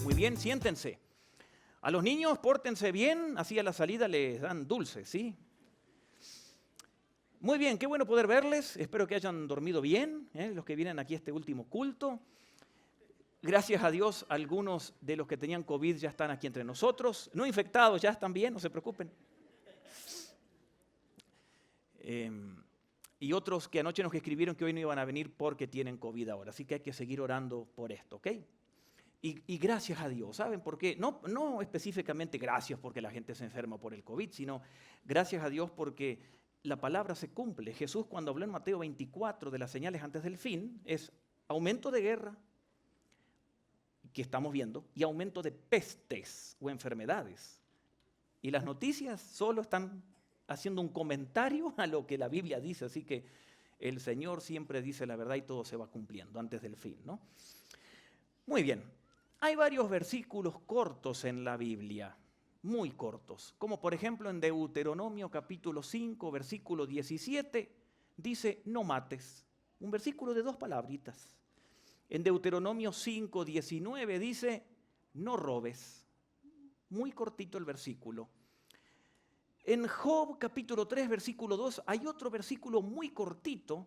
Muy bien, siéntense. A los niños pórtense bien, así a la salida les dan dulces, ¿sí? Muy bien, qué bueno poder verles. Espero que hayan dormido bien, los que vienen aquí a este último culto. Gracias a Dios, algunos de los que tenían COVID ya están aquí entre nosotros. No infectados, ya están bien, no se preocupen. Y otros que anoche nos escribieron que hoy no iban a venir porque tienen COVID ahora. Así que hay que seguir orando por esto, ¿ok? Y gracias a Dios, ¿saben por qué? No específicamente gracias porque la gente se enferma por el COVID, sino gracias a Dios porque la palabra se cumple. Jesús cuando habló en Mateo 24 de las señales antes del fin, es aumento de guerra, que estamos viendo, y aumento de pestes o enfermedades. Y las noticias solo están haciendo un comentario a lo que la Biblia dice, así que el Señor siempre dice la verdad y todo se va cumpliendo antes del fin, ¿no? Muy bien. Hay varios versículos cortos en la Biblia, muy cortos, como por ejemplo en Deuteronomio capítulo 5, versículo 17, dice no mates, un versículo de 2 palabritas. En Deuteronomio 5, 19 dice no robes, muy cortito el versículo. En Job capítulo 3, versículo 2, hay otro versículo muy cortito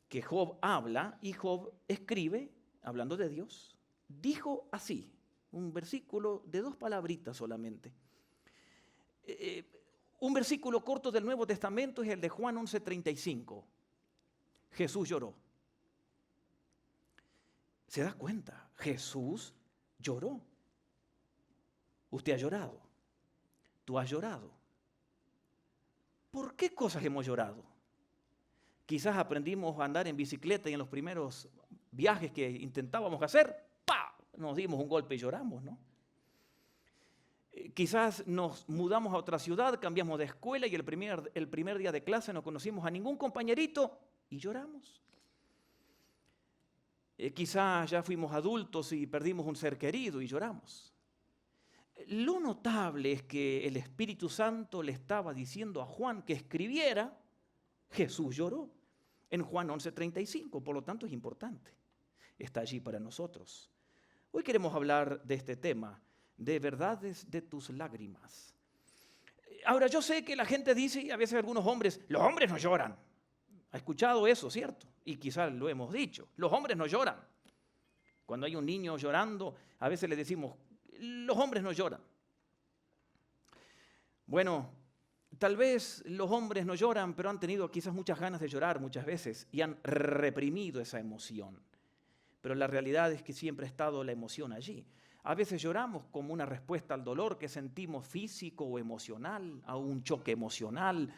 que Job habla y Job escribe, hablando de Dios. Dijo así, un versículo de 2 palabritas solamente. Un versículo corto del Nuevo Testamento es el de Juan 11:35. Jesús lloró. ¿Se da cuenta? Jesús lloró. Usted ha llorado. Tú has llorado. ¿Por qué cosas hemos llorado? Quizás aprendimos a andar en bicicleta y en los primeros viajes que intentábamos hacer, ¡pah!, nos dimos un golpe y lloramos, ¿no? Quizás nos mudamos a otra ciudad, cambiamos de escuela y el primer día de clase no conocimos a ningún compañerito y lloramos. Quizás ya fuimos adultos y perdimos un ser querido y lloramos. Lo notable es que el Espíritu Santo le estaba diciendo a Juan que escribiera, Jesús lloró, en Juan 11:35, por lo tanto es importante, está allí para nosotros. Hoy queremos hablar de este tema, de verdades de tus lágrimas. Ahora, yo sé que la gente dice, y a veces algunos hombres, los hombres no lloran. ¿Ha escuchado eso, cierto? Y quizás lo hemos dicho, los hombres no lloran. Cuando hay un niño llorando, a veces le decimos, los hombres no lloran. Bueno, tal vez los hombres no lloran, pero han tenido quizás muchas ganas de llorar muchas veces y han reprimido esa emoción. Pero la realidad es que siempre ha estado la emoción allí. A veces lloramos como una respuesta al dolor que sentimos físico o emocional, a un choque emocional,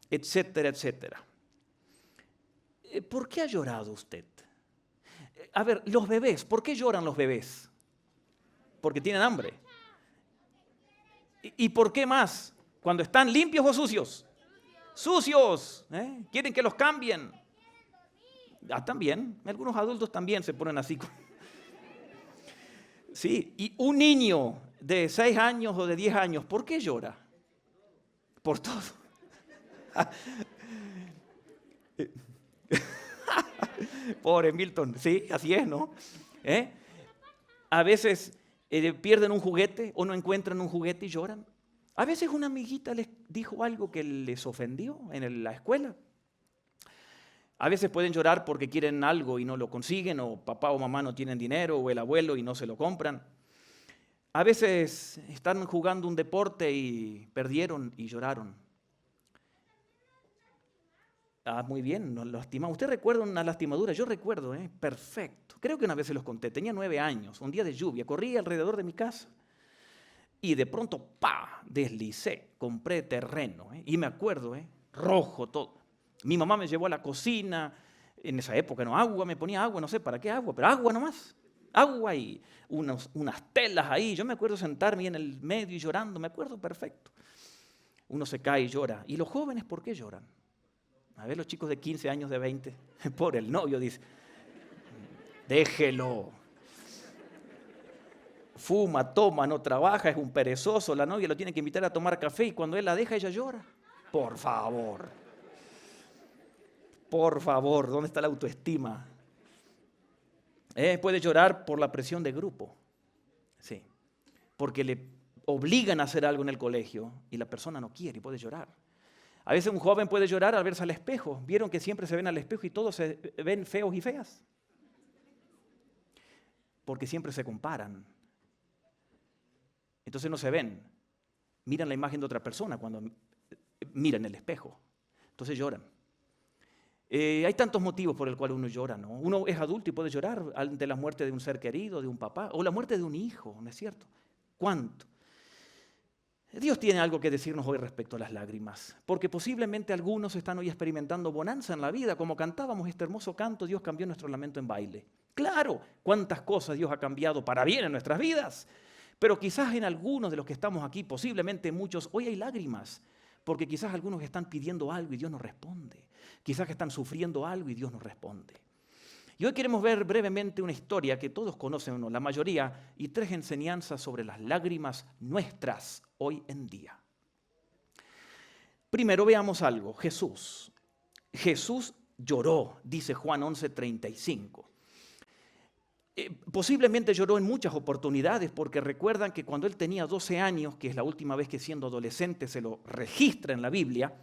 etcétera, etcétera. ¿Por qué ha llorado usted? A ver, los bebés, ¿por qué lloran los bebés? Porque tienen hambre. ¿Y por qué más? ¿Cuando están limpios o sucios? Sucios. ¿Quieren que los cambien? También. Algunos adultos también se ponen así. Sí, y un niño de 6 años o de 10 años, ¿por qué llora? Por todo. Pobre Milton, sí, así es, ¿no? A veces pierden un juguete o no encuentran un juguete y lloran. A veces una amiguita les dijo algo que les ofendió en la escuela. A veces pueden llorar porque quieren algo y no lo consiguen, o papá o mamá no tienen dinero, o el abuelo y no se lo compran. A veces están jugando un deporte y perdieron y lloraron. Muy bien, nos lastimamos. ¿Usted recuerda una lastimadura? Yo recuerdo, perfecto. Creo que una vez se los conté, tenía 9 años, un día de lluvia, corrí alrededor de mi casa y de pronto, ¡pa!, deslicé, compré terreno, y me acuerdo, rojo todo. Mi mamá me llevó a la cocina, en esa época no, agua, me ponía agua, no sé para qué agua, pero agua nomás. Agua y unas telas ahí. Yo me acuerdo sentarme en el medio y llorando, me acuerdo perfecto. Uno se cae y llora. ¿Y los jóvenes por qué lloran? A ver, los chicos de 15 años, de 20, por el novio, dice, déjelo. Fuma, toma, no trabaja, es un perezoso, la novia lo tiene que invitar a tomar café y cuando él la deja ella llora. Por favor, ¿dónde está la autoestima? Puede llorar por la presión de grupo, sí, porque le obligan a hacer algo en el colegio y la persona no quiere y puede llorar. A veces un joven puede llorar al verse al espejo. ¿Vieron que siempre se ven al espejo y todos se ven feos y feas? Porque siempre se comparan. Entonces no se ven. Miran la imagen de otra persona cuando miran el espejo. Entonces lloran. Hay tantos motivos por el cual uno llora, ¿no? Uno es adulto y puede llorar ante la muerte de un ser querido, de un papá, o la muerte de un hijo, ¿no es cierto? ¿Cuánto? Dios tiene algo que decirnos hoy respecto a las lágrimas, porque posiblemente algunos están hoy experimentando bonanza en la vida, como cantábamos este hermoso canto, Dios cambió nuestro lamento en baile. Claro, cuántas cosas Dios ha cambiado para bien en nuestras vidas, pero quizás en algunos de los que estamos aquí, posiblemente muchos, hoy hay lágrimas, porque quizás algunos están pidiendo algo y Dios no responde, quizás están sufriendo algo y Dios no responde. Y hoy queremos ver brevemente una historia que todos conocen, ¿no? La mayoría, y 3 enseñanzas sobre las lágrimas nuestras hoy en día. Primero veamos algo, Jesús. Jesús lloró, dice Juan 11:35. Posiblemente lloró en muchas oportunidades porque recuerdan que cuando él tenía 12 años, que es la última vez que siendo adolescente se lo registra en la Biblia,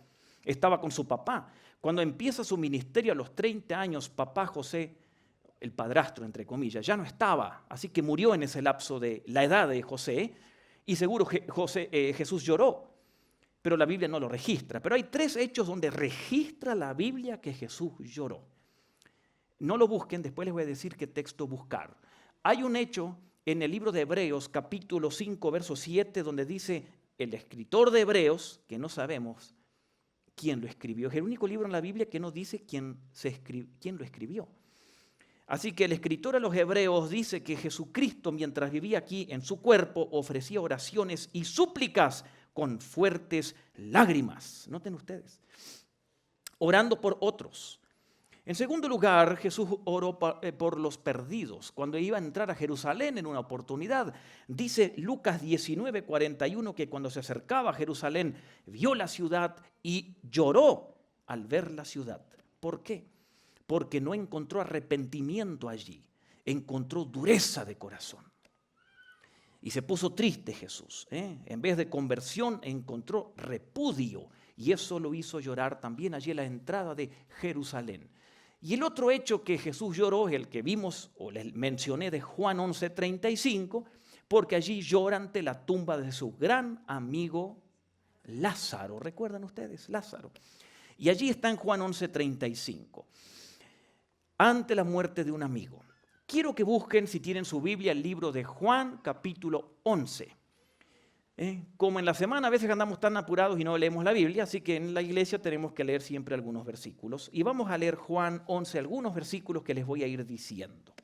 estaba con su papá. Cuando empieza su ministerio a los 30 años, papá José, el padrastro, entre comillas, ya no estaba, así que murió en ese lapso de la edad de José, y seguro Jesús lloró, pero la Biblia no lo registra. Pero hay 3 hechos donde registra la Biblia que Jesús lloró. No lo busquen, después les voy a decir qué texto buscar. Hay un hecho en el libro de Hebreos, capítulo 5, verso 7, donde dice el escritor de Hebreos, que no sabemos quién lo escribió. Es el único libro en la Biblia que no dice quién lo escribió. Así que el escritor a los Hebreos dice que Jesucristo, mientras vivía aquí en su cuerpo, ofrecía oraciones y súplicas con fuertes lágrimas. Noten ustedes, orando por otros. En segundo lugar, Jesús oró por los perdidos. Cuando iba a entrar a Jerusalén en una oportunidad, dice Lucas 19:41 que cuando se acercaba a Jerusalén, vio la ciudad y lloró al ver la ciudad. ¿Por qué? Porque no encontró arrepentimiento allí, encontró dureza de corazón. Y se puso triste Jesús. En vez de conversión encontró repudio y eso lo hizo llorar también allí en la entrada de Jerusalén. Y el otro hecho que Jesús lloró es el que vimos o les mencioné de Juan 11:35, porque allí llora ante la tumba de su gran amigo Lázaro. ¿Recuerdan ustedes? Lázaro. Y allí está en Juan 11:35. Ante la muerte de un amigo. Quiero que busquen, si tienen su Biblia, el libro de Juan, capítulo 11. Como en la semana a veces andamos tan apurados y no leemos la Biblia, así que en la iglesia tenemos que leer siempre algunos versículos. Y vamos a leer Juan 11, algunos versículos que les voy a ir diciendo.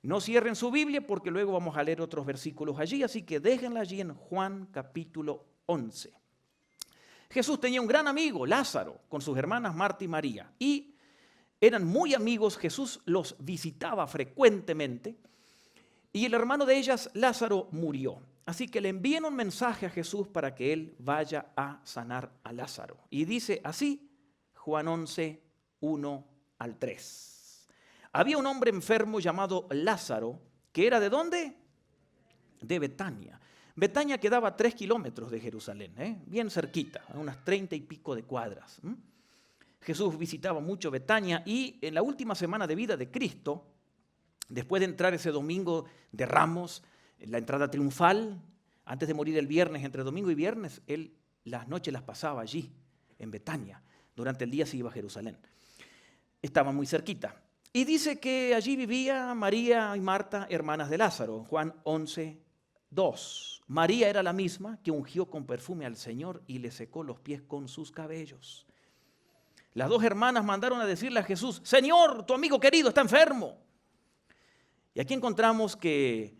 No cierren su Biblia porque luego vamos a leer otros versículos allí, así que déjenla allí en Juan, capítulo 11. Jesús tenía un gran amigo, Lázaro, con sus hermanas Marta y María, y eran muy amigos. Jesús los visitaba frecuentemente y el hermano de ellas, Lázaro, murió. Así que le envían un mensaje a Jesús para que él vaya a sanar a Lázaro. Y dice así, Juan 11, 1 al 3. Había un hombre enfermo llamado Lázaro, que era ¿de dónde? De Betania. Betania quedaba a 3 kilómetros de Jerusalén, bien cerquita, a unas 30 y pico de cuadras. Jesús visitaba mucho Betania y en la última semana de vida de Cristo, después de entrar ese domingo de Ramos, la entrada triunfal, antes de morir el viernes, entre domingo y viernes, él las noches las pasaba allí, en Betania. Durante el día se iba a Jerusalén. Estaba muy cerquita. Y dice que allí vivía María y Marta, hermanas de Lázaro, Juan 11, 2. María era la misma que ungió con perfume al Señor y le secó los pies con sus cabellos. Las 2 hermanas mandaron a decirle a Jesús, Señor, tu amigo querido está enfermo. Y aquí encontramos que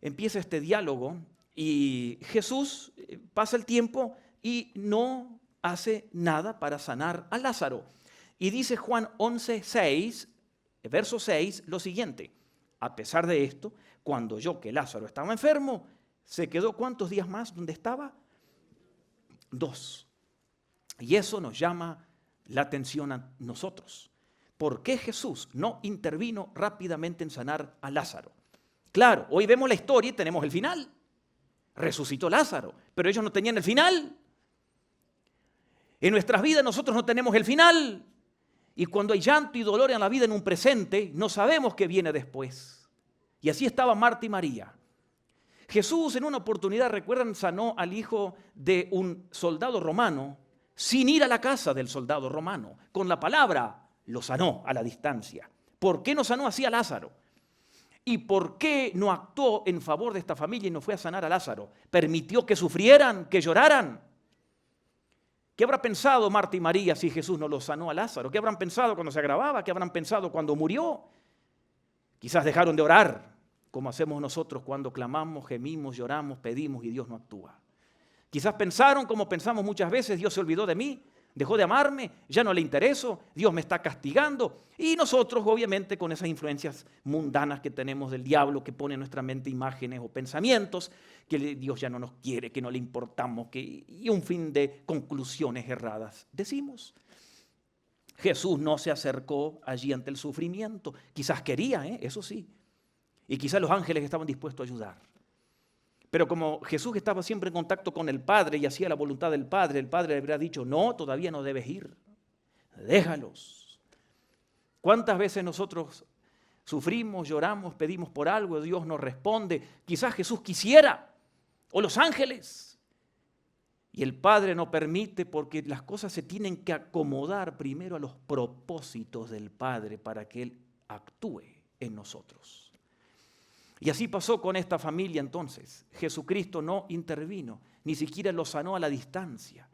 empieza este diálogo y Jesús pasa el tiempo y no hace nada para sanar a Lázaro. Y dice Juan 11, 6, verso 6, lo siguiente. A pesar de esto, cuando oyó que Lázaro estaba enfermo, se quedó ¿cuántos días más donde estaba? 2. Y eso nos llama la atención a nosotros. ¿Por qué Jesús no intervino rápidamente en sanar a Lázaro? Claro, hoy vemos la historia y tenemos el final. Resucitó Lázaro, pero ellos no tenían el final. En nuestras vidas nosotros no tenemos el final. Y cuando hay llanto y dolor en la vida en un presente, no sabemos qué viene después. Y así estaba Marta y María. Jesús en una oportunidad, recuerdan, sanó al hijo de un soldado romano sin ir a la casa del soldado romano. Con la palabra lo sanó a la distancia. ¿Por qué no sanó así a Lázaro? ¿Y por qué no actuó en favor de esta familia y no fue a sanar a Lázaro? Permitió que sufrieran, que lloraran. ¿Qué habrá pensado Marta y María si Jesús no lo sanó a Lázaro? ¿Qué habrán pensado cuando se agravaba? ¿Qué habrán pensado cuando murió? Quizás dejaron de orar, como hacemos nosotros cuando clamamos, gemimos, lloramos, pedimos y Dios no actúa. Quizás pensaron, como pensamos muchas veces, Dios se olvidó de mí, dejó de amarme, ya no le intereso, Dios me está castigando. Y nosotros, obviamente, con esas influencias mundanas que tenemos del diablo, que pone en nuestra mente imágenes o pensamientos, que Dios ya no nos quiere, que no le importamos, y un fin de conclusiones erradas. Decimos, Jesús no se acercó allí ante el sufrimiento. Quizás quería, eso sí. Y quizás los ángeles estaban dispuestos a ayudar. Pero como Jesús estaba siempre en contacto con el Padre y hacía la voluntad del Padre, el Padre le habría dicho, no, todavía no debes ir, déjalos. ¿Cuántas veces nosotros sufrimos, lloramos, pedimos por algo, Dios nos responde? Quizás Jesús quisiera, o los ángeles. Y el Padre no permite porque las cosas se tienen que acomodar primero a los propósitos del Padre para que Él actúe en nosotros. Y así pasó con esta familia entonces. Jesucristo no intervino, ni siquiera los sanó a la distancia.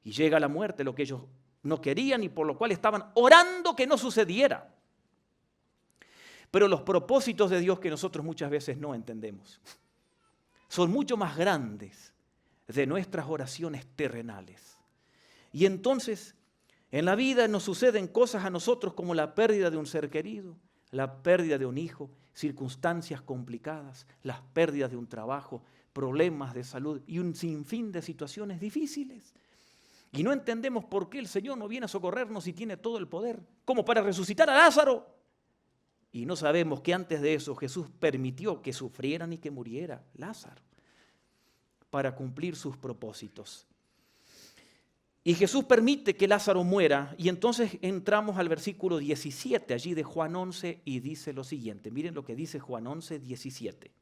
Y llega la muerte, lo que ellos no querían y por lo cual estaban orando que no sucediera. Pero los propósitos de Dios que nosotros muchas veces no entendemos son mucho más grandes de nuestras oraciones terrenales. Y entonces en la vida nos suceden cosas a nosotros como la pérdida de un ser querido, la pérdida de un hijo, circunstancias complicadas, las pérdidas de un trabajo, problemas de salud y un sinfín de situaciones difíciles. Y no entendemos por qué el Señor no viene a socorrernos y tiene todo el poder, como para resucitar a Lázaro. Y no sabemos que antes de eso Jesús permitió que sufrieran y que muriera Lázaro para cumplir sus propósitos. Y Jesús permite que Lázaro muera y entonces entramos al versículo 17 allí de Juan 11 y dice lo siguiente. Miren lo que dice Juan 11, 17.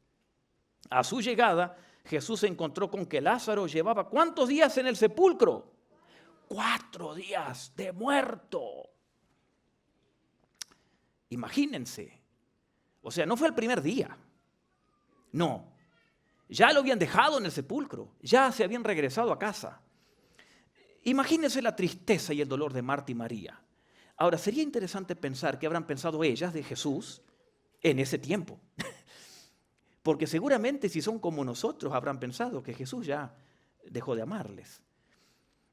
A su llegada Jesús se encontró con que Lázaro llevaba ¿cuántos días en el sepulcro? 4 días de muerto. Imagínense. O sea, no fue el primer día. No. Ya lo habían dejado en el sepulcro. Ya se habían regresado a casa. Imagínense la tristeza y el dolor de Marta y María. Ahora, sería interesante pensar qué habrán pensado ellas de Jesús en ese tiempo. Porque seguramente si son como nosotros habrán pensado que Jesús ya dejó de amarles.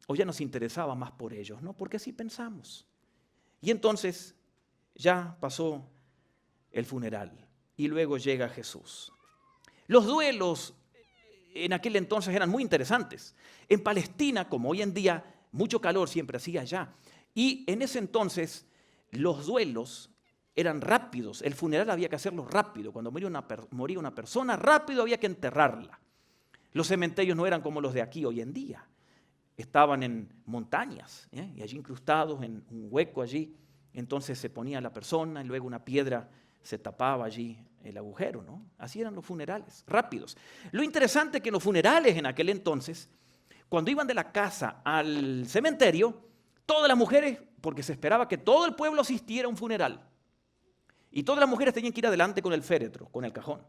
O ya nos interesaba más por ellos, ¿no? Porque así pensamos. Y entonces ya pasó el funeral y luego llega Jesús. Los duelos en aquel entonces eran muy interesantes. En Palestina, como hoy en día, mucho calor siempre hacía allá. Y en ese entonces los duelos eran rápidos. El funeral había que hacerlo rápido. Cuando moría una persona, rápido había que enterrarla. Los cementerios no eran como los de aquí hoy en día. Estaban en montañas, y allí incrustados en un hueco allí. Entonces se ponía la persona y luego una piedra se tapaba allí el agujero, ¿no? Así eran los funerales, rápidos. Lo interesante es que los funerales en aquel entonces, cuando iban de la casa al cementerio, todas las mujeres, porque se esperaba que todo el pueblo asistiera a un funeral, y todas las mujeres tenían que ir adelante con el féretro, con el cajón.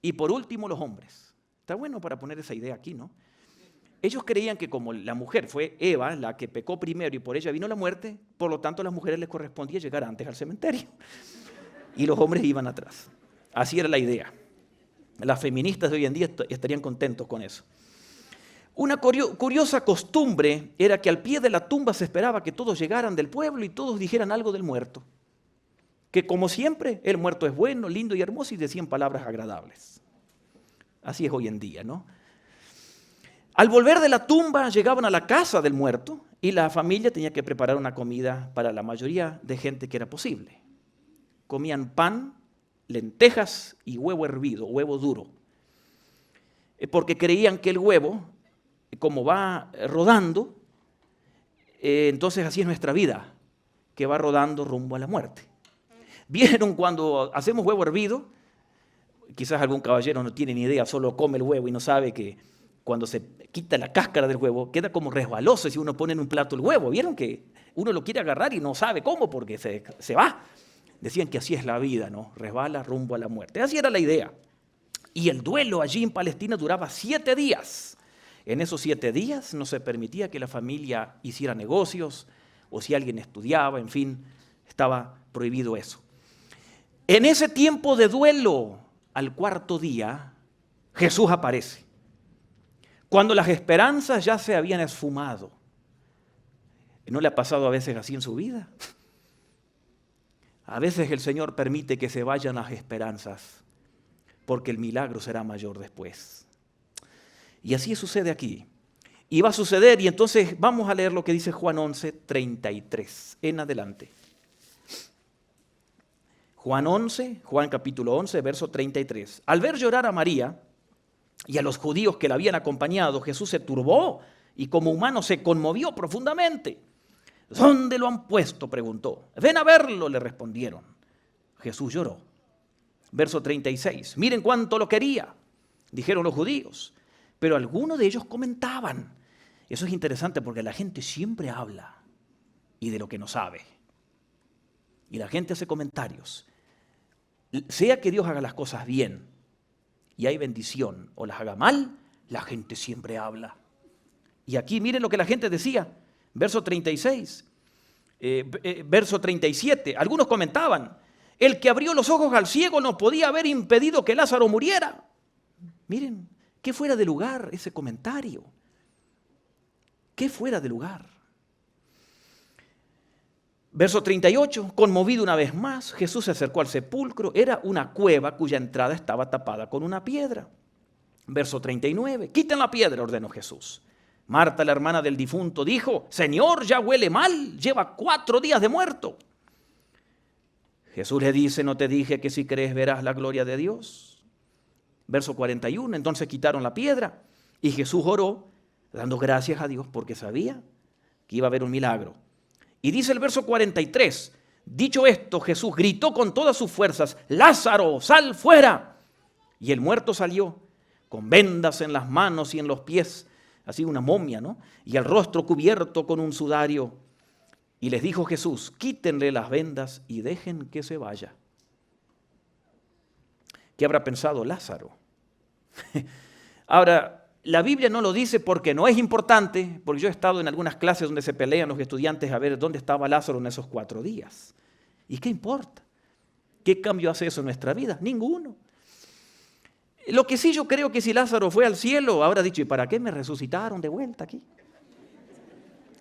Y por último los hombres. Está bueno para poner esa idea aquí, ¿no? Ellos creían que como la mujer fue Eva, la que pecó primero y por ella vino la muerte, por lo tanto a las mujeres les correspondía llegar antes al cementerio. Y los hombres iban atrás. Así era la idea. Las feministas de hoy en día estarían contentos con eso. Una curiosa costumbre era que al pie de la tumba se esperaba que todos llegaran del pueblo y todos dijeran algo del muerto. que como siempre, el muerto es bueno, lindo y hermoso y decían palabras agradables. Así es hoy en día, ¿no? Al volver de la tumba llegaban a la casa del muerto y la familia tenía que preparar una comida para la mayoría de gente que era posible. Comían pan, lentejas y huevo hervido, huevo duro, porque creían que el huevo, como va rodando, entonces así es nuestra vida, que va rodando rumbo a la muerte. ¿Vieron cuando hacemos huevo hervido? Quizás algún caballero no tiene ni idea, solo come el huevo y no sabe que cuando se quita la cáscara del huevo, queda como resbaloso si uno pone en un plato el huevo. ¿Vieron que uno lo quiere agarrar y no sabe cómo porque se va? Decían que así es la vida, ¿no? Resbala rumbo a la muerte. Así era la idea. Y el duelo allí en Palestina duraba 7 días. En esos 7 días no se permitía que la familia hiciera negocios o si alguien estudiaba, en fin, estaba prohibido eso. En ese tiempo de duelo, al 4.º día, Jesús aparece. Cuando las esperanzas ya se habían esfumado. ¿No le ha pasado a veces así en su vida? A veces el Señor permite que se vayan las esperanzas porque el milagro será mayor después. Y así sucede aquí. Y va a suceder, y entonces vamos a leer lo que dice Juan 11:33 en adelante. Juan capítulo 11, verso 33. Al ver llorar a María y a los judíos que la habían acompañado, Jesús se turbó y como humano se conmovió profundamente. ¿Dónde lo han puesto?, preguntó. Ven a verlo, le respondieron. Jesús lloró. Verso 36. Miren cuánto lo quería, dijeron los judíos. Pero algunos de ellos comentaban. Eso es interesante porque la gente siempre habla y de lo que no sabe. Y la gente hace comentarios. Sea que Dios haga las cosas bien y hay bendición, o las haga mal, la gente siempre habla. Y aquí miren lo que la gente decía. Verso 36, verso 37. Algunos comentaban, el que abrió los ojos al ciego no podía haber impedido que Lázaro muriera. Miren, qué fuera de lugar ese comentario. Qué fuera de lugar. Verso 38, conmovido una vez más, Jesús se acercó al sepulcro. Era una cueva cuya entrada estaba tapada con una piedra. Verso 39, quiten la piedra, ordenó Jesús. Marta, la hermana del difunto, dijo, Señor, ya huele mal, lleva 4 días de muerto. Jesús le dice, ¿no te dije que si crees verás la gloria de Dios? Verso 41, entonces quitaron la piedra y Jesús oró, dando gracias a Dios porque sabía que iba a haber un milagro. Y dice el verso 43, dicho esto, Jesús gritó con todas sus fuerzas, Lázaro, sal fuera. Y el muerto salió con vendas en las manos y en los pies, así una momia, ¿no? Y el rostro cubierto con un sudario. Y les dijo Jesús, quítenle las vendas y dejen que se vaya. ¿Qué habrá pensado Lázaro? Ahora, la Biblia no lo dice porque no es importante, porque yo he estado en algunas clases donde se pelean los estudiantes a ver dónde estaba Lázaro en esos 4 días. ¿Y qué importa? ¿Qué cambio hace eso en nuestra vida? Ninguno. Lo que sí yo creo que si Lázaro fue al cielo, habrá dicho, ¿y para qué me resucitaron de vuelta aquí?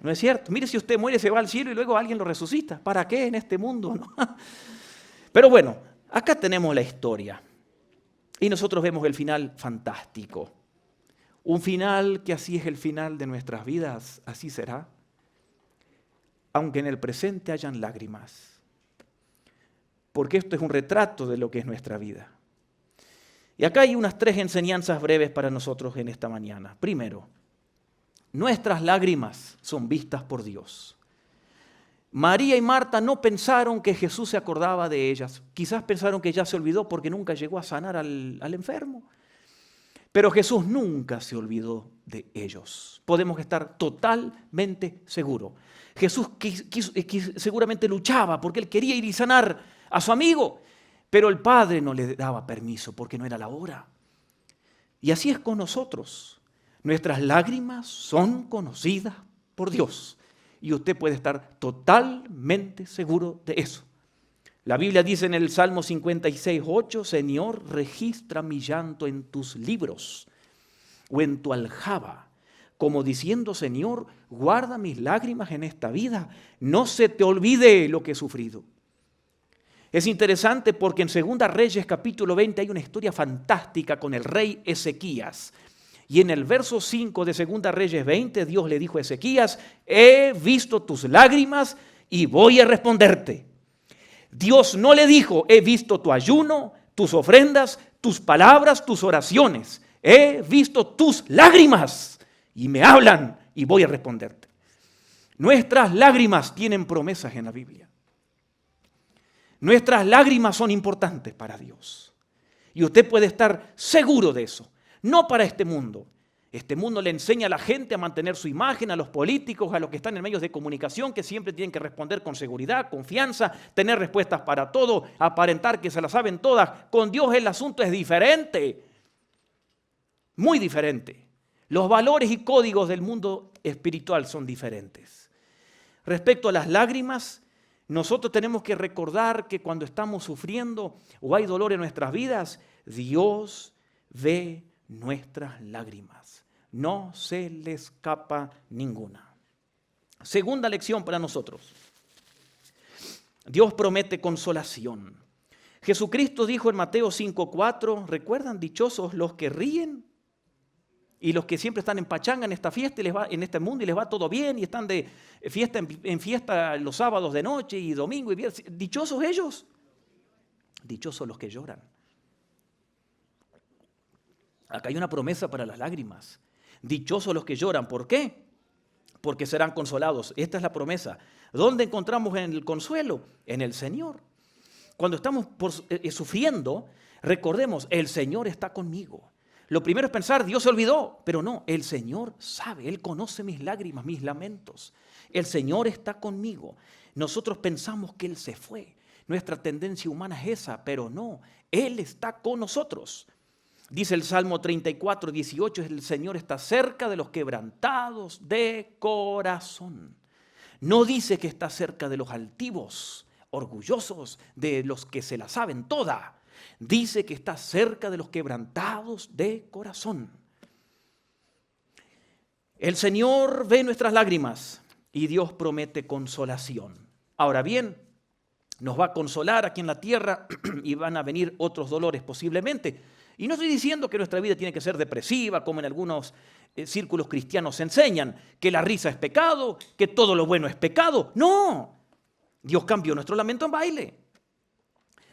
¿No es cierto? Mire, si usted muere se va al cielo y luego alguien lo resucita. ¿Para qué en este mundo? ¿No? Pero bueno, acá tenemos la historia. Y nosotros vemos el final fantástico. Un final que así es el final de nuestras vidas, así será. Aunque en el presente hayan lágrimas. Porque esto es un retrato de lo que es nuestra vida. Y acá hay unas 3 enseñanzas breves para nosotros en esta mañana. Primero, nuestras lágrimas son vistas por Dios. María y Marta no pensaron que Jesús se acordaba de ellas. Quizás pensaron que ya se olvidó porque nunca llegó a sanar al enfermo. Pero Jesús nunca se olvidó de ellos. Podemos estar totalmente seguros. Jesús seguramente luchaba porque él quería ir y sanar a su amigo. Pero el Padre no le daba permiso porque no era la hora. Y así es con nosotros. Nuestras lágrimas son conocidas por Dios. Y usted puede estar totalmente seguro de eso. La Biblia dice en el Salmo 56:8, Señor, registra mi llanto en tus libros o en tu aljaba, como diciendo, Señor, guarda mis lágrimas en esta vida. No se te olvide lo que he sufrido. Es interesante porque en 2 Reyes capítulo 20 hay una historia fantástica con el rey Ezequías. Y en el verso 5 de 2 Reyes 20, Dios le dijo a Ezequías: he visto tus lágrimas y voy a responderte. Dios no le dijo: he visto tu ayuno, tus ofrendas, tus palabras, tus oraciones. He visto tus lágrimas y me hablan y voy a responderte. Nuestras lágrimas tienen promesas en la Biblia. Nuestras lágrimas son importantes para Dios. Y usted puede estar seguro de eso. No para este mundo. Este mundo le enseña a la gente a mantener su imagen, a los políticos, a los que están en medios de comunicación, que siempre tienen que responder con seguridad, confianza, tener respuestas para todo, aparentar que se las saben todas. Con Dios el asunto es diferente. Muy diferente. Los valores y códigos del mundo espiritual son diferentes. Respecto a las lágrimas, nosotros tenemos que recordar que cuando estamos sufriendo o hay dolor en nuestras vidas, Dios ve nuestras lágrimas. No se le escapa ninguna. Segunda lección para nosotros. Dios promete consolación. Jesucristo dijo en Mateo 5:4, ¿recuerdan? Dichosos los que ríen y los que siempre están en pachanga en esta fiesta y en este mundo y les va todo bien y están de fiesta en fiesta los sábados de noche y domingo y viernes. ¿Dichosos ellos? Dichosos los que lloran. Acá hay una promesa para las lágrimas. Dichosos los que lloran. ¿Por qué? Porque serán consolados. Esta es la promesa. ¿Dónde encontramos el consuelo? En el Señor. Cuando estamos sufriendo, recordemos, el Señor está conmigo. Lo primero es pensar, Dios se olvidó, pero no, el Señor sabe, Él conoce mis lágrimas, mis lamentos. El Señor está conmigo. Nosotros pensamos que Él se fue. Nuestra tendencia humana es esa, pero no, Él está con nosotros. Dice el Salmo 34, 18, el Señor está cerca de los quebrantados de corazón. No dice que está cerca de los altivos, orgullosos, de los que se la saben toda. Dice que está cerca de los quebrantados de corazón. El Señor ve nuestras lágrimas y Dios promete consolación. Ahora bien, nos va a consolar aquí en la tierra y van a venir otros dolores posiblemente. Y no estoy diciendo que nuestra vida tiene que ser depresiva, como en algunos círculos cristianos enseñan, que la risa es pecado, que todo lo bueno es pecado. No, Dios cambió nuestro lamento en baile.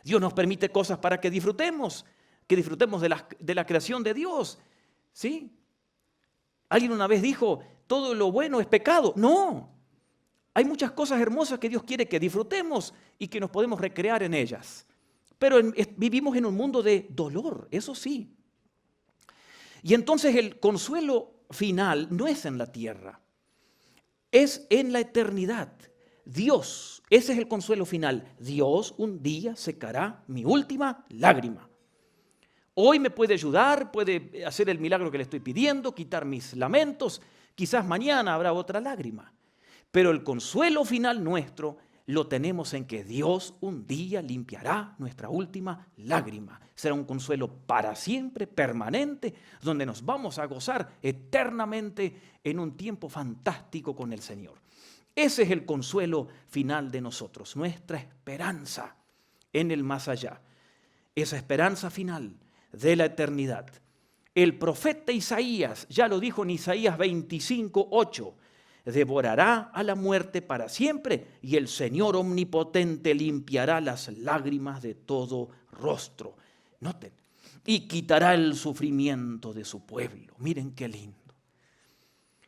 Dios nos permite cosas para que disfrutemos de la creación de Dios. ¿Sí? Alguien una vez dijo, todo lo bueno es pecado. No, hay muchas cosas hermosas que Dios quiere que disfrutemos y que nos podemos recrear en ellas. Pero vivimos en un mundo de dolor, eso sí. Y entonces el consuelo final no es en la tierra, es en la eternidad. Dios, ese es el consuelo final. Dios un día secará mi última lágrima. Hoy me puede ayudar, puede hacer el milagro que le estoy pidiendo, quitar mis lamentos. Quizás mañana habrá otra lágrima. Pero el consuelo final nuestro lo tenemos en que Dios un día limpiará nuestra última lágrima. Será un consuelo para siempre, permanente, donde nos vamos a gozar eternamente en un tiempo fantástico con el Señor. Ese es el consuelo final de nosotros, nuestra esperanza en el más allá. Esa esperanza final de la eternidad. El profeta Isaías ya lo dijo en Isaías 25:8. Devorará a la muerte para siempre y el Señor omnipotente limpiará las lágrimas de todo rostro. Noten, y quitará el sufrimiento de su pueblo. Miren qué lindo.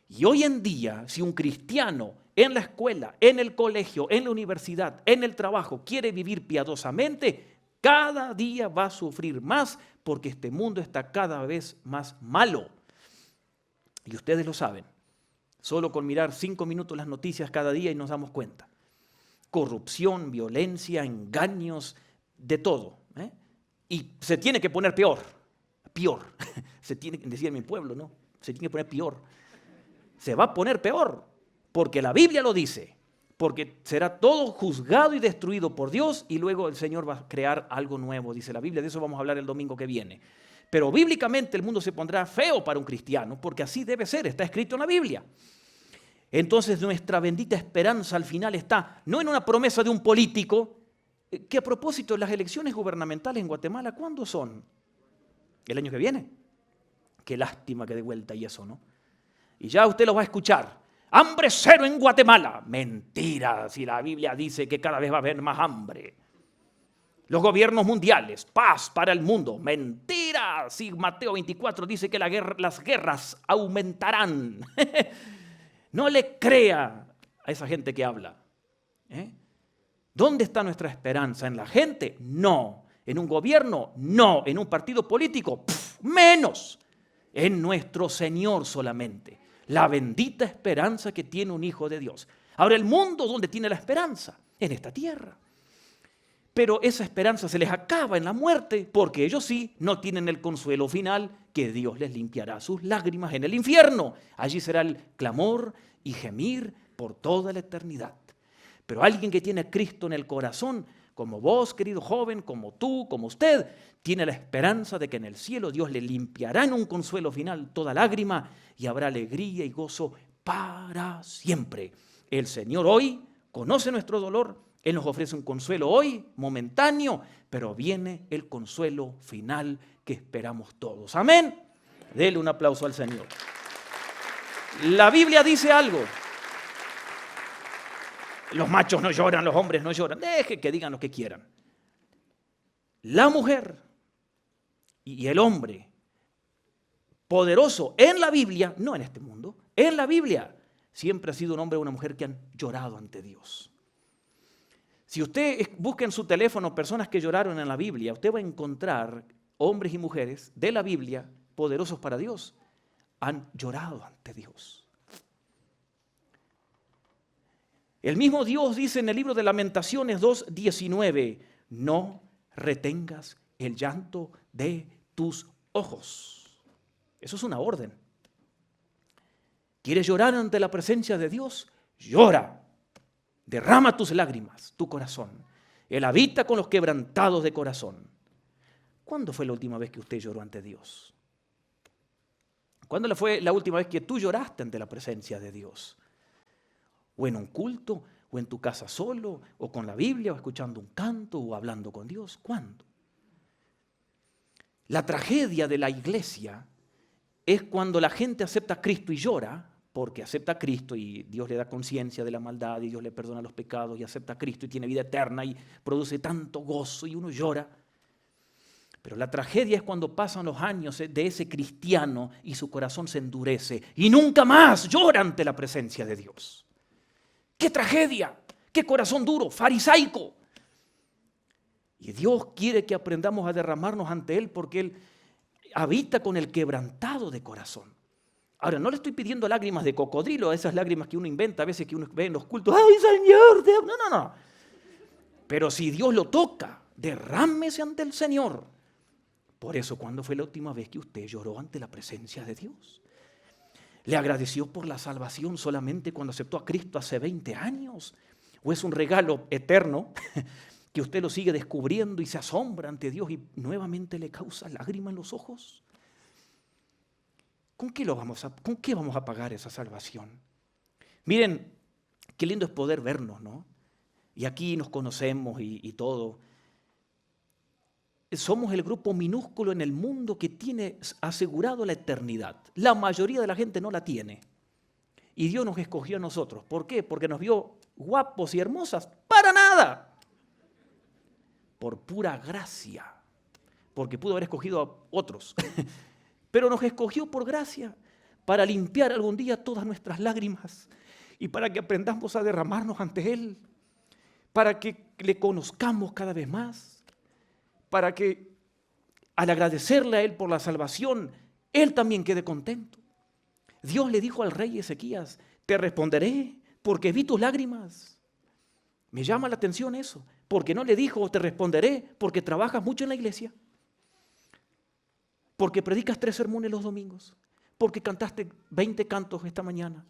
Y hoy en día, si un cristiano en la escuela, en el colegio, en la universidad, en el trabajo, quiere vivir piadosamente, cada día va a sufrir más porque este mundo está cada vez más malo. Y ustedes lo saben. Solo con mirar 5 minutos las noticias cada día y nos damos cuenta. Corrupción, violencia, engaños, de todo. Y se tiene que poner peor. Se tiene que decir en mi pueblo, ¿no? Se tiene que poner peor. Se va a poner peor, porque la Biblia lo dice. Porque será todo juzgado y destruido por Dios y luego el Señor va a crear algo nuevo, dice la Biblia. De eso vamos a hablar el domingo que viene. Pero bíblicamente el mundo se pondrá feo para un cristiano, porque así debe ser, está escrito en la Biblia. Entonces nuestra bendita esperanza al final está no en una promesa de un político, que a propósito, las elecciones gubernamentales en Guatemala, ¿cuándo son? El año que viene. Qué lástima que de vuelta y eso, ¿no? Y ya usted lo va a escuchar. Hambre cero en Guatemala. Mentira, si la Biblia dice que cada vez va a haber más hambre. Los gobiernos mundiales, paz para el mundo. Mentira, si Mateo 24 dice que las guerras aumentarán. No le crea a esa gente que habla. ¿Dónde está nuestra esperanza? ¿En la gente? No. ¿En un gobierno? No. ¿En un partido político? Menos. En nuestro Señor solamente. La bendita esperanza que tiene un hijo de Dios. Ahora, el mundo, ¿dónde tiene la esperanza? En esta tierra. Pero esa esperanza se les acaba en la muerte, porque ellos sí no tienen el consuelo final, que Dios les limpiará sus lágrimas en el infierno. Allí será el clamor y gemir por toda la eternidad. Pero alguien que tiene a Cristo en el corazón, como vos, querido joven, como tú, como usted, tiene la esperanza de que en el cielo Dios le limpiará en un consuelo final toda lágrima y habrá alegría y gozo para siempre. El Señor hoy conoce nuestro dolor. Él nos ofrece un consuelo hoy, momentáneo, pero viene el consuelo final que esperamos todos. Amén. Dele un aplauso al Señor. La Biblia dice algo. Los machos no lloran, los hombres no lloran. Deje que digan lo que quieran. La mujer y el hombre poderoso en la Biblia, no en este mundo, en la Biblia, siempre ha sido un hombre o una mujer que han llorado ante Dios. Si usted busca en su teléfono personas que lloraron en la Biblia, usted va a encontrar hombres y mujeres de la Biblia poderosos para Dios. Han llorado ante Dios. El mismo Dios dice en el libro de Lamentaciones 2:19, no retengas el llanto de tus ojos. Eso es una orden. ¿Quieres llorar ante la presencia de Dios? Llora. Derrama tus lágrimas, tu corazón. Él habita con los quebrantados de corazón. ¿Cuándo fue la última vez que usted lloró ante Dios? ¿Cuándo fue la última vez que tú lloraste ante la presencia de Dios? ¿O en un culto? ¿O en tu casa solo? ¿O con la Biblia? ¿O escuchando un canto? ¿O hablando con Dios? ¿Cuándo? La tragedia de la iglesia es cuando la gente acepta a Cristo y llora, porque acepta a Cristo y Dios le da conciencia de la maldad y Dios le perdona los pecados y acepta a Cristo y tiene vida eterna y produce tanto gozo y uno llora. Pero la tragedia es cuando pasan los años de ese cristiano y su corazón se endurece y nunca más llora ante la presencia de Dios. ¡Qué tragedia! ¡Qué corazón duro, farisaico! Y Dios quiere que aprendamos a derramarnos ante Él porque Él habita con el quebrantado de corazón. Ahora, no le estoy pidiendo lágrimas de cocodrilo, esas lágrimas que uno inventa a veces que uno ve en los cultos. ¡Ay, Señor! No. Pero si Dios lo toca, derrámese ante el Señor. Por eso, ¿cuándo fue la última vez que usted lloró ante la presencia de Dios? ¿Le agradeció por la salvación solamente cuando aceptó a Cristo hace 20 años? ¿O es un regalo eterno que usted lo sigue descubriendo y se asombra ante Dios y nuevamente le causa lágrima en los ojos? ¿Con qué vamos a pagar esa salvación? Miren, qué lindo es poder vernos, ¿no? Y aquí nos conocemos y todo. Somos el grupo minúsculo en el mundo que tiene asegurado la eternidad. La mayoría de la gente no la tiene. Y Dios nos escogió a nosotros. ¿Por qué? Porque nos vio guapos y hermosas. ¡Para nada! Por pura gracia. Porque pudo haber escogido a otros. Pero nos escogió por gracia para limpiar algún día todas nuestras lágrimas y para que aprendamos a derramarnos ante Él, para que le conozcamos cada vez más, para que al agradecerle a Él por la salvación, Él también quede contento. Dios le dijo al rey Ezequías, te responderé porque vi tus lágrimas. Me llama la atención eso, porque no le dijo te responderé porque trabajas mucho en la iglesia. Porque predicas 3 sermones los domingos, porque cantaste 20 cantos esta mañana.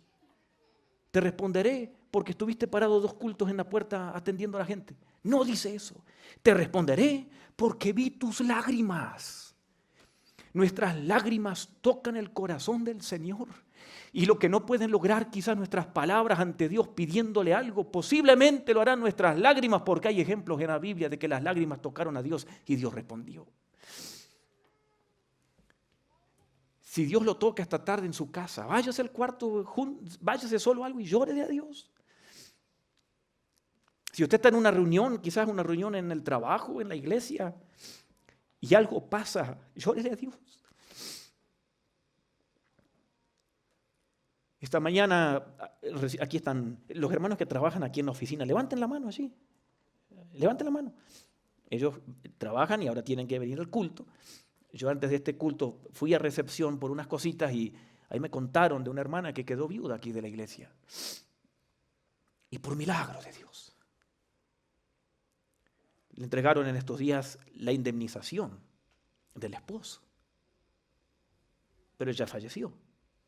Te responderé porque estuviste parado 2 cultos en la puerta atendiendo a la gente. No dice eso. Te responderé porque vi tus lágrimas. Nuestras lágrimas tocan el corazón del Señor Y lo que no pueden lograr quizás nuestras palabras ante Dios pidiéndole algo, posiblemente lo harán nuestras lágrimas, porque hay ejemplos en la Biblia de que las lágrimas tocaron a Dios y Dios respondió. Si Dios lo toca esta tarde en su casa, váyase al cuarto, váyase solo algo y llórele a Dios. Si usted está en una reunión, quizás una reunión en el trabajo, en la iglesia, y algo pasa, llórele a Dios. Esta mañana, aquí están los hermanos que trabajan aquí en la oficina. Levanten la mano allí. Levanten la mano. Ellos trabajan y ahora tienen que venir al culto. Yo antes de este culto fui a recepción por unas cositas y ahí me contaron de una hermana que quedó viuda aquí de la iglesia. Y por milagro de Dios, le entregaron en estos días la indemnización del esposo. Pero ella falleció.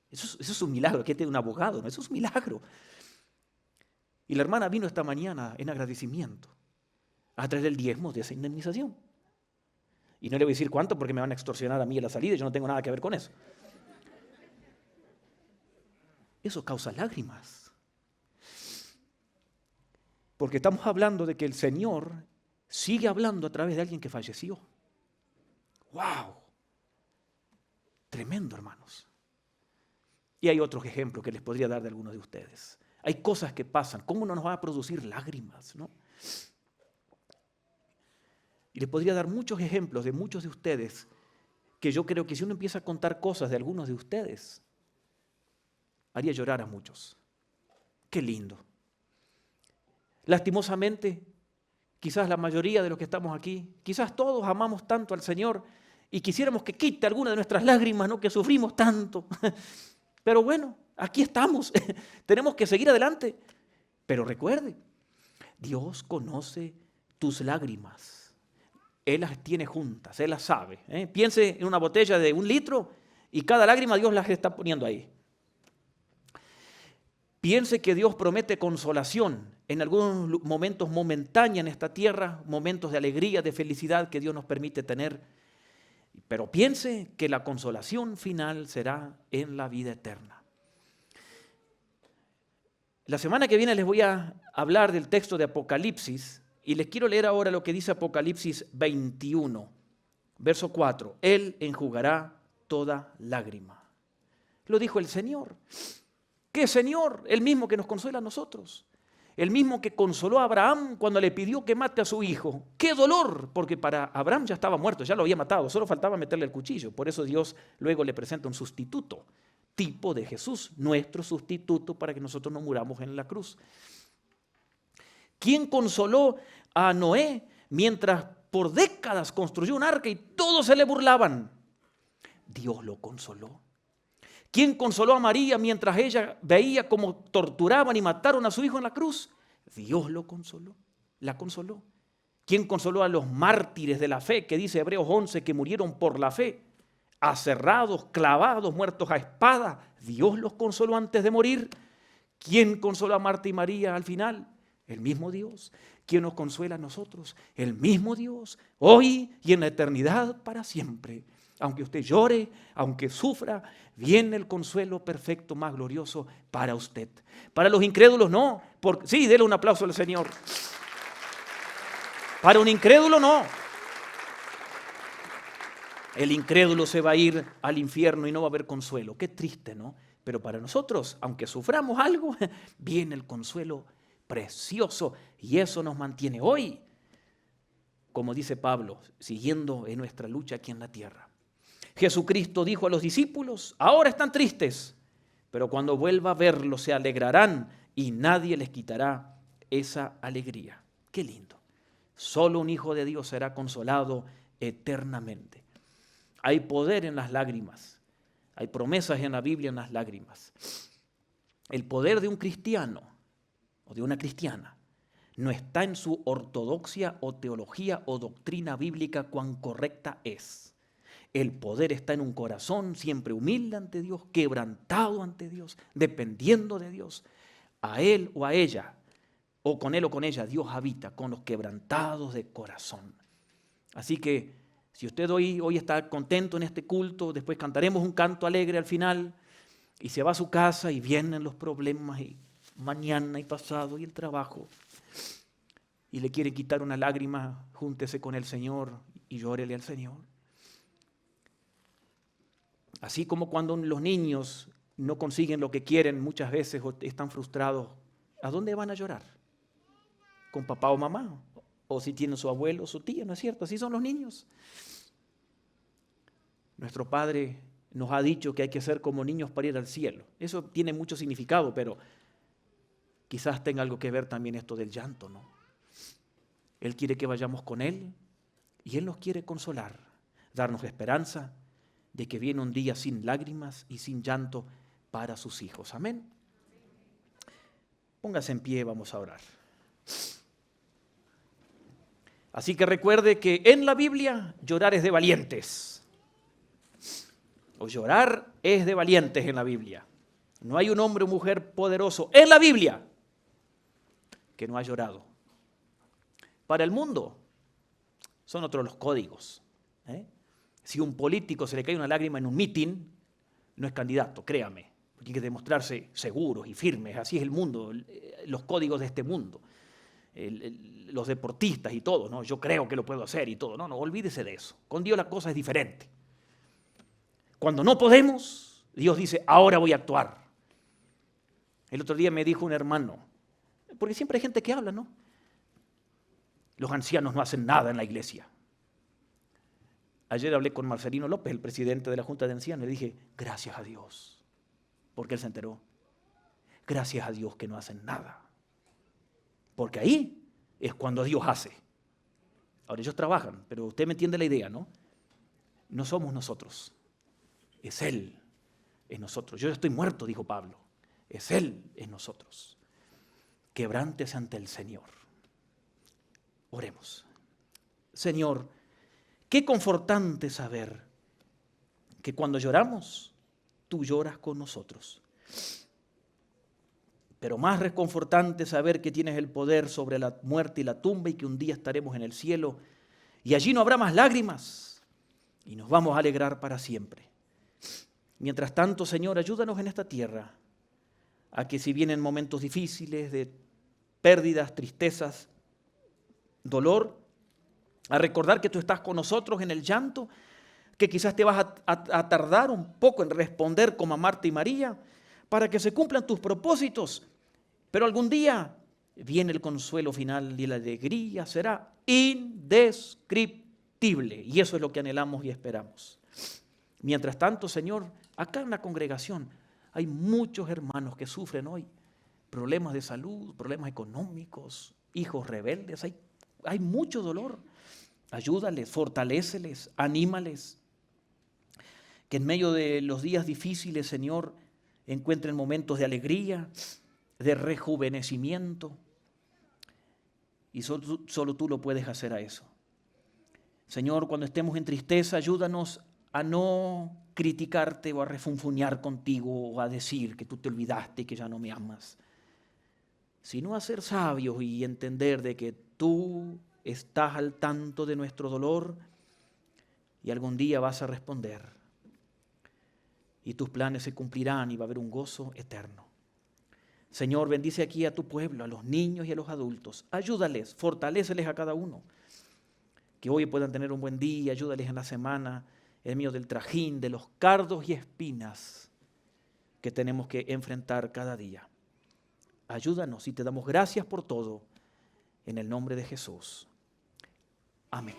Eso es un milagro, que tiene un abogado, ¿no? Eso es un milagro. Y la hermana vino esta mañana en agradecimiento a traer el diezmo de esa indemnización. Y no le voy a decir cuánto porque me van a extorsionar a mí a la salida y yo no tengo nada que ver con eso. Eso causa lágrimas. Porque estamos hablando de que el Señor sigue hablando a través de alguien que falleció. ¡Wow! Tremendo, hermanos. Y hay otros ejemplos que les podría dar de algunos de ustedes. Hay cosas que pasan. ¿Cómo no nos va a producir lágrimas, no? Y les podría dar muchos ejemplos de muchos de ustedes que yo creo que si uno empieza a contar cosas de algunos de ustedes, haría llorar a muchos. Qué lindo. Lastimosamente, quizás la mayoría de los que estamos aquí, quizás todos amamos tanto al Señor y quisiéramos que quite alguna de nuestras lágrimas, ¿no? Que sufrimos tanto. Pero bueno, aquí estamos. Tenemos que seguir adelante. Pero recuerde, Dios conoce tus lágrimas. Él las tiene juntas, Él las sabe. Piense en una botella de 1 litro y cada lágrima Dios las está poniendo ahí. Piense que Dios promete consolación en algunos momentos momentáneos en esta tierra, momentos de alegría, de felicidad que Dios nos permite tener. Pero piense que la consolación final será en la vida eterna. La semana que viene les voy a hablar del texto de Apocalipsis. Y les quiero leer ahora lo que dice Apocalipsis 21, verso 4. Él enjugará toda lágrima. Lo dijo el Señor. ¿Qué Señor? El mismo que nos consuela a nosotros. El mismo que consoló a Abraham cuando le pidió que mate a su hijo. ¡Qué dolor! Porque para Abraham ya estaba muerto, ya lo había matado, solo faltaba meterle el cuchillo. Por eso Dios luego le presenta un sustituto, tipo de Jesús, nuestro sustituto para que nosotros no muramos en la cruz. ¿Quién consoló a Noé mientras por décadas construyó un arca y todos se le burlaban? Dios lo consoló. ¿Quién consoló a María mientras ella veía cómo torturaban y mataron a su hijo en la cruz? Dios lo consoló, la consoló. ¿Quién consoló a los mártires de la fe, que dice Hebreos 11, que murieron por la fe? Aserrados, clavados, muertos a espada. Dios los consoló antes de morir. ¿Quién consoló a Marta y María al final? El mismo Dios. ¿Quién nos consuela a nosotros? El mismo Dios, hoy y en la eternidad para siempre. Aunque usted llore, aunque sufra, viene el consuelo perfecto, más glorioso para usted. Para los incrédulos no. Sí, déle un aplauso al Señor. Para un incrédulo no. El incrédulo se va a ir al infierno y no va a haber consuelo. Qué triste, ¿no? Pero para nosotros, aunque suframos algo, viene el consuelo precioso y eso nos mantiene hoy, como dice Pablo, siguiendo en nuestra lucha aquí en la tierra. Jesucristo dijo a los discípulos, ahora están tristes, pero cuando vuelva a verlos se alegrarán y nadie les quitará esa alegría. Qué lindo. Solo un hijo de Dios será consolado eternamente. Hay poder en las lágrimas. Hay promesas en la Biblia en las lágrimas. El poder de un cristiano o de una cristiana no está en su ortodoxia o teología o doctrina bíblica cuán correcta es. El poder está en un corazón siempre humilde ante Dios, quebrantado ante Dios, dependiendo de Dios. A él o a ella, o con él o con ella, Dios habita con los quebrantados de corazón. Así que si usted hoy está contento en este culto, después cantaremos un canto alegre al final, Y se va a su casa y vienen los problemas y mañana y pasado y el trabajo. Y le quiere quitar una lágrima, júntese con el Señor y llórele al Señor. Así como cuando los niños no consiguen lo que quieren muchas veces o están frustrados, ¿a dónde van a llorar? ¿Con papá o mamá? O si tienen su abuelo o su tía, ¿no es cierto? Así son los niños. Nuestro Padre nos ha dicho que hay que ser como niños para ir al cielo. Eso tiene mucho significado, pero quizás tenga algo que ver también esto del llanto, ¿no? Él quiere que vayamos con Él y Él nos quiere consolar, darnos esperanza de que viene un día sin lágrimas y sin llanto para sus hijos. Amén. Póngase en pie, vamos a orar. Así que recuerde que en la Biblia llorar es de valientes. O llorar es de valientes en la Biblia. No hay un hombre o mujer poderoso en la Biblia que no ha llorado. Para el mundo son otros los códigos. Si a un político se le cae una lágrima en un mitin, no es candidato, créame. Porque hay que demostrarse seguros y firmes. Así es el mundo, los códigos de este mundo. Los deportistas y todo, ¿no? Yo creo que lo puedo hacer y todo. No, olvídese de eso. Con Dios la cosa es diferente. Cuando no podemos, Dios dice, ahora voy a actuar. El otro día me dijo un hermano, porque siempre hay gente que habla, ¿no? Los ancianos no hacen nada en la iglesia. Ayer hablé con Marcelino López, el presidente de la Junta de Ancianos, y le dije, gracias a Dios, porque él se enteró. Gracias a Dios que no hacen nada. Porque ahí es cuando Dios hace. Ahora ellos trabajan, pero usted me entiende la idea, ¿no? No somos nosotros. Es Él en nosotros. Yo estoy muerto, dijo Pablo. Es Él en nosotros. Quebrántese ante el Señor. Oremos. Señor, qué confortante saber que cuando lloramos, tú lloras con nosotros. Pero más reconfortante saber que tienes el poder sobre la muerte y la tumba y que un día estaremos en el cielo y allí no habrá más lágrimas y nos vamos a alegrar para siempre. Mientras tanto, Señor, ayúdanos en esta tierra a que si vienen momentos difíciles de pérdidas, tristezas, dolor, a recordar que tú estás con nosotros en el llanto, que quizás te vas a tardar un poco en responder como a Marta y María, para que se cumplan tus propósitos, pero algún día viene el consuelo final y la alegría será indescriptible, y eso es lo que anhelamos y esperamos. Mientras tanto, Señor, acá en la congregación hay muchos hermanos que sufren hoy problemas de salud, problemas económicos, hijos rebeldes, hay mucho dolor. Ayúdales, fortaléceles, anímales, que en medio de los días difíciles, Señor, encuentren momentos de alegría, de rejuvenecimiento, y solo tú lo puedes hacer a eso. Señor, cuando estemos en tristeza, ayúdanos a no criticarte o a refunfuñar contigo o a decir que tú te olvidaste y que ya no me amas, sino a ser sabios y entender de que tú estás al tanto de nuestro dolor y algún día vas a responder y tus planes se cumplirán y va a haber un gozo eterno. Señor, bendice aquí a tu pueblo, a los niños y a los adultos. Ayúdales, fortaléceles a cada uno. Que hoy puedan tener un buen día, ayúdales en la semana, en medio del trajín, de los cardos y espinas que tenemos que enfrentar cada día. Ayúdanos y te damos gracias por todo, en el nombre de Jesús. Amén.